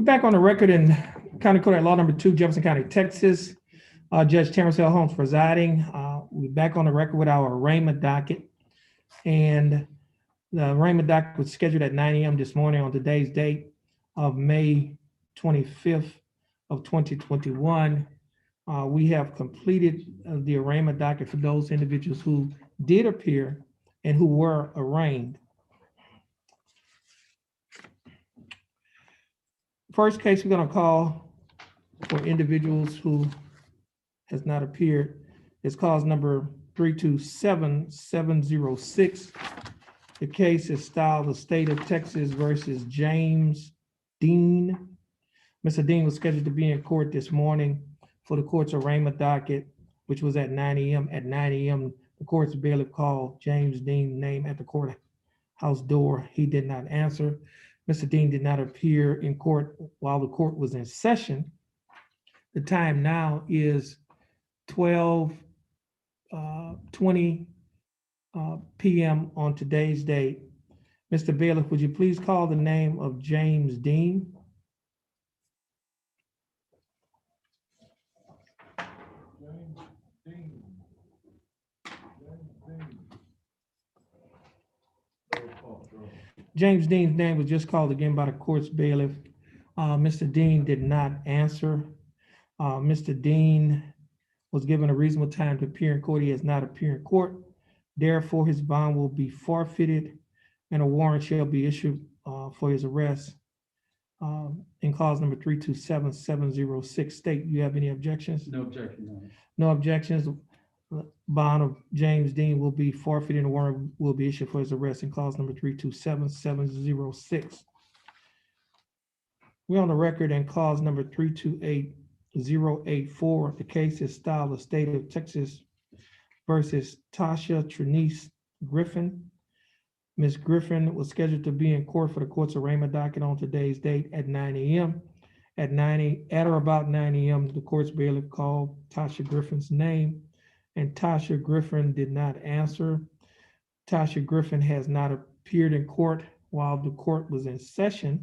back on the record in County Court at Law Number 2, Jefferson County, Texas. Judge Terrence Holmes presiding. We're back on the record with our arraignment docket. And the arraignment docket was scheduled at 9 a.m. this morning on today's date of May 25th of 2021. We have completed the arraignment docket for those individuals who did appear and who were arraigned. First case we're going to call for individuals who has not appeared is cause number 327706. The case is styled the State of Texas versus James Dean. Mr. Dean was scheduled to be in court this morning for the court's arraignment docket, which was at 9 a.m. At 9 a.m., the court's bailiff called James Dean's name at the courthouse door. He did not answer. Mr. Dean did not appear in court while the court was in session. The time now is 12:20 p.m. on today's date. Mr. Bailiff, would you please call the name of James Dean? James Dean's name was just called again by the court's bailiff. Mr. Dean did not answer. Mr. Dean was given a reasonable time to appear in court. He has not appeared in court. Therefore, his bond will be forfeited and a warrant shall be issued for his arrest. In cause number 327706, state, you have any objections? No objection. No objections. Bond of James Dean will be forfeited and a warrant will be issued for his arrest in clause number 327706. We're on the record in clause number 328084. The case is styled the State of Texas versus Tasha Trinice Griffin. Ms. Griffin was scheduled to be in court for the court's arraignment docket on today's date at 9 a.m. At or about 9 a.m., the court's bailiff called Tasha Griffin's name, and Tasha Griffin did not answer. Tasha Griffin has not appeared in court while the court was in session.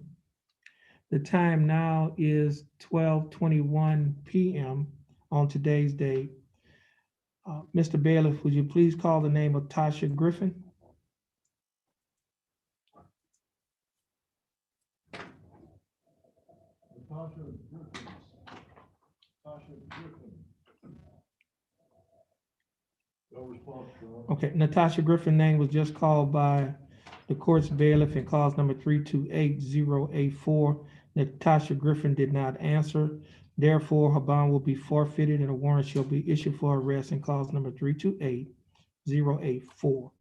The time now is 12:21 p.m. on today's date. Mr. Bailiff, would you please call the name of Tasha Griffin? Okay, Natasha Griffin's name was just called by the court's bailiff in clause number 328084. Natasha Griffin did not answer. Therefore, her bond will be forfeited and a warrant shall be issued for arrest in clause number 328084.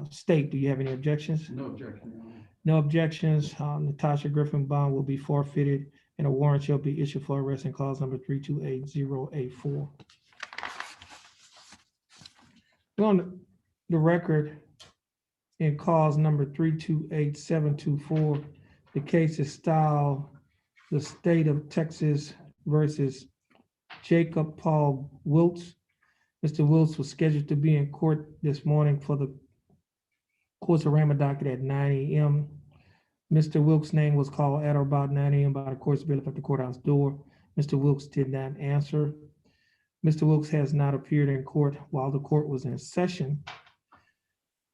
State, do you have any objections? No objection. No objections. Natasha Griffin bond will be forfeited and a warrant shall be issued for arrest in clause number 328084. We're on the record in cause number 328724. The case is styled the State of Texas versus Jacob Paul Wiltz. Mr. Wiltz was scheduled to be in court this morning for the court's arraignment docket at 9 a.m. Mr. Wilkes' name was called at or about 9 a.m. by the court's bailiff at the courthouse door. Mr. Wilkes did not answer. Mr. Wilkes has not appeared in court while the court was in session.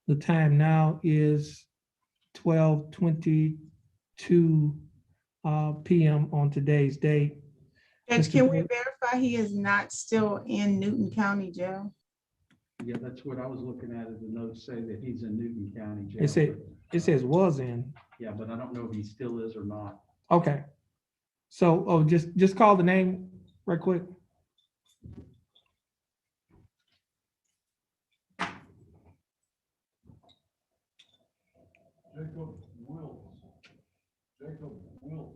The time now is 12:22 p.m. on today's date. Judge, can we verify he is not still in Newton County Jail? Yeah, that's what I was looking at, is the notes say that he's in Newton County Jail. It says was in. Yeah, but I don't know if he still is or not. Okay. So just call the name right quick. Jacob Wiltz.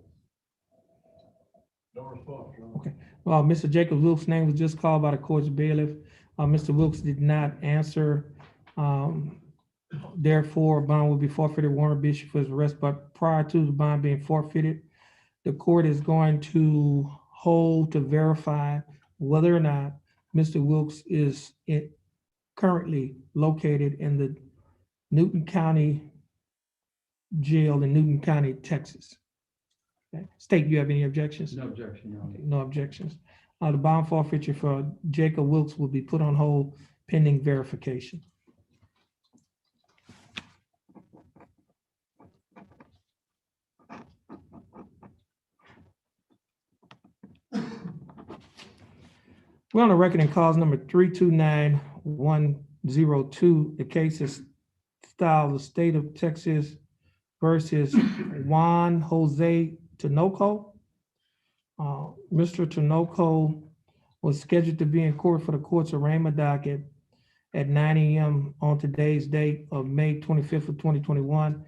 No response, Your Honor. Okay. Well, Mr. Jacob Wilkes' name was just called by the court's bailiff. Mr. Wilkes did not answer. Therefore, bond will be forfeited, warrant be issued for his arrest. But prior to the bond being forfeited, the court is going to hold to verify whether or not Mr. Wilkes is currently located in the Newton County Jail in Newton County, Texas. Okay. State, you have any objections? No objection, Your Honor. No objections. The bond forfeiture for Jacob Wilkes will be put on hold pending verification. We're on the record in cause number 329102. The case is styled the state of Texas versus Juan Jose Tinoco. Mr. Tinoco was scheduled to be in court for the court's arraignment docket at 9 a.m. on today's date of May 25th of 2021.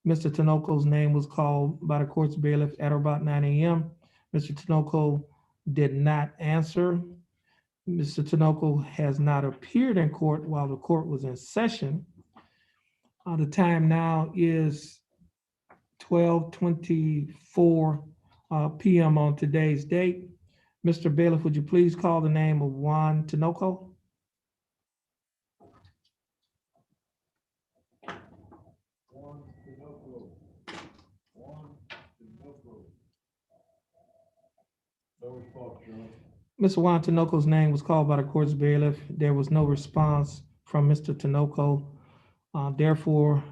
Mr. Tinoco's name was called by the court's bailiff at about 9 a.m. Mr. Tinoco did not answer. Mr. Tinoco has not appeared in court while the court was in session. The time now is 12:24 p.m. on today's date. Mr. Bailiff, would you please call the name of Juan Tinoco? Juan Tinoco. Juan Tinoco. No response, Your Honor. Mr. Juan Tinoco's name was called by the court's bailiff. There was no response from Mr. Tinoco. Therefore,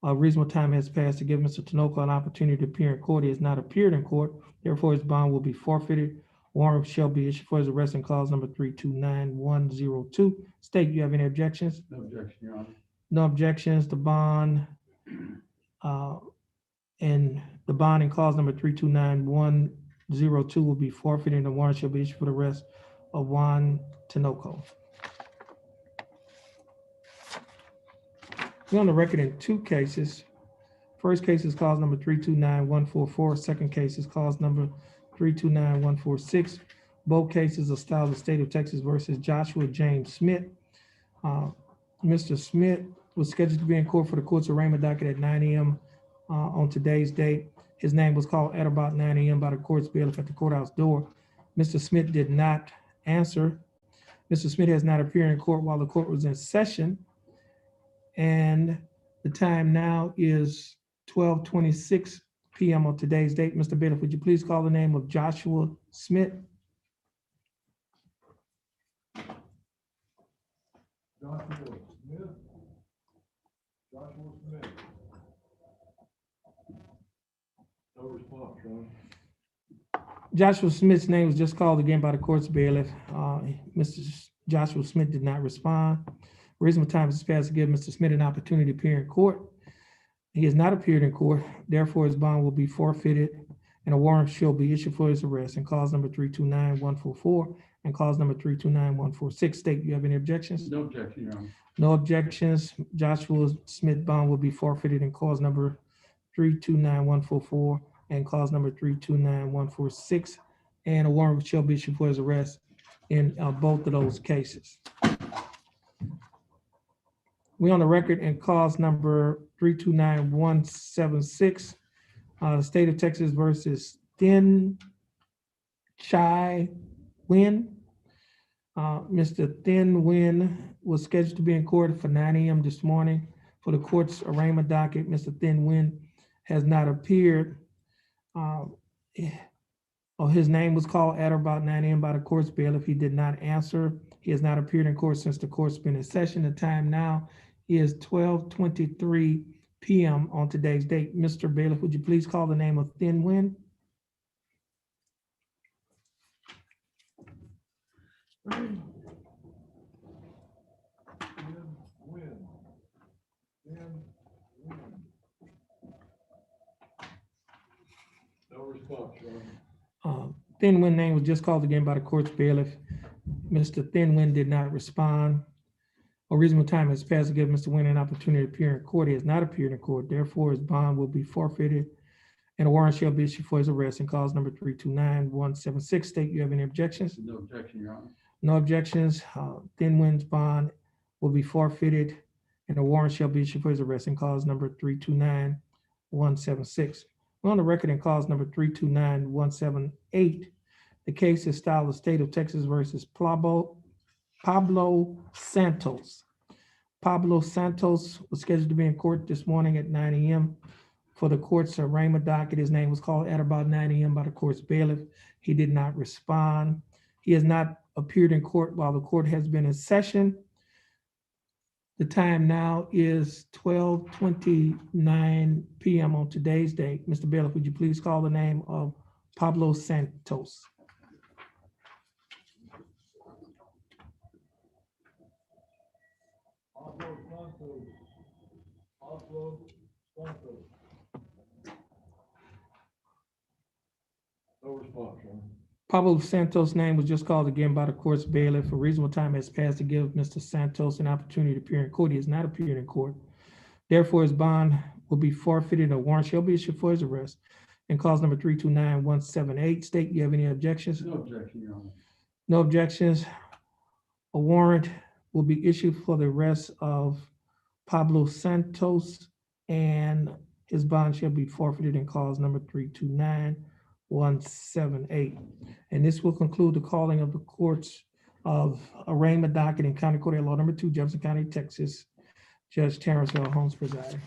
a reasonable time has passed to give Mr. Tinoco an opportunity to appear in court. He has not appeared in court. Therefore, his bond will be forfeited. Warrant shall be issued for his arrest in cause number 329102. State, you have any objections? No objection, Your Honor. No objections. The bond and the bond in cause number 329102 will be forfeited, and the warrant shall be issued for the arrest of Juan Tinoco. We're on the record in two cases. First case is cause number 329144. Second case is cause number 329146. Both cases are styled the state of Texas versus Joshua James Smith. Mr. Smith was scheduled to be in court for the court's arraignment docket at 9 a.m. On today's date. His name was called at about 9 a.m. by the court's bailiff at the courthouse door. Mr. Smith did not answer. Mr. Smith has not appeared in court while the court was in session. And the time now is 12:26 p.m. on today's date. Mr. Bailiff, would you please call the name of Joshua Smith? Joshua Smith. Joshua Smith. No response, Your Honor. Joshua Smith's name was just called again by the court's bailiff. Mr. Joshua Smith did not respond. Reasonable time has passed to give Mr. Smith an opportunity to appear in court. He has not appeared in court. Therefore, his bond will be forfeited and a warrant shall be issued for his arrest in cause number 329144 and cause number 329146. State, you have any objections? No objection, Your Honor. No objections. Joshua Smith bond will be forfeited in cause number 329144 and cause number 329146. And a warrant shall be issued for his arrest in both of those cases. We on the record in cause number 329176, the state of Texas versus Thin Chai Nguyen. Mr. Thin Nguyen was scheduled to be in court for 9 a.m. this morning for the court's arraignment docket. Mr. Thin Nguyen has not appeared. His name was called at about 9 a.m. by the court's bailiff. He did not answer. He has not appeared in court since the court's been in session. The time now is 12:23 p.m. on today's date. Mr. Bailiff, would you please call the name of Thin Nguyen? Win. Win. No response, Your Honor. Thin Nguyen name was just called again by the court's bailiff. Mr. Thin Nguyen did not respond. A reasonable time has passed to give Mr. Nguyen an opportunity to appear in court. He has not appeared in court. Therefore, his bond will be forfeited and a warrant shall be issued for his arrest in cause number 329176. State, you have any objections? No objection, Your Honor. No objections. Thin Nguyen's bond will be forfeited and a warrant shall be issued for his arrest in cause number 329176. We're on the record in cause number 329178. The case is styled the state of Texas versus Pablo Santos. Pablo Santos was scheduled to be in court this morning at 9 a.m. for the court's arraignment docket. His name was called at about 9 a.m. by the court's bailiff. He did not respond. He has not appeared in court while the court has been in session. The time now is 12:29 p.m. on today's date. Mr. Bailiff, would you please call the name of Pablo Santos? Pablo Santos. Pablo Santos. No response, Your Honor. Pablo Santos' name was just called again by the court's bailiff. A reasonable time has passed to give Mr. Santos an opportunity to appear in court. He has not appeared in court. Therefore, his bond will be forfeited and a warrant shall be issued for his arrest. And cause number 329178. State, you have any objections? No objection, Your Honor. No objections. A warrant will be issued for the arrest of Pablo Santos, and his bond shall be forfeited in cause number 329178. And this will conclude the calling of the courts of arraignment docket in County Court at Law number 2, Jefferson County, Texas. Judge Terrence Holmes presiding.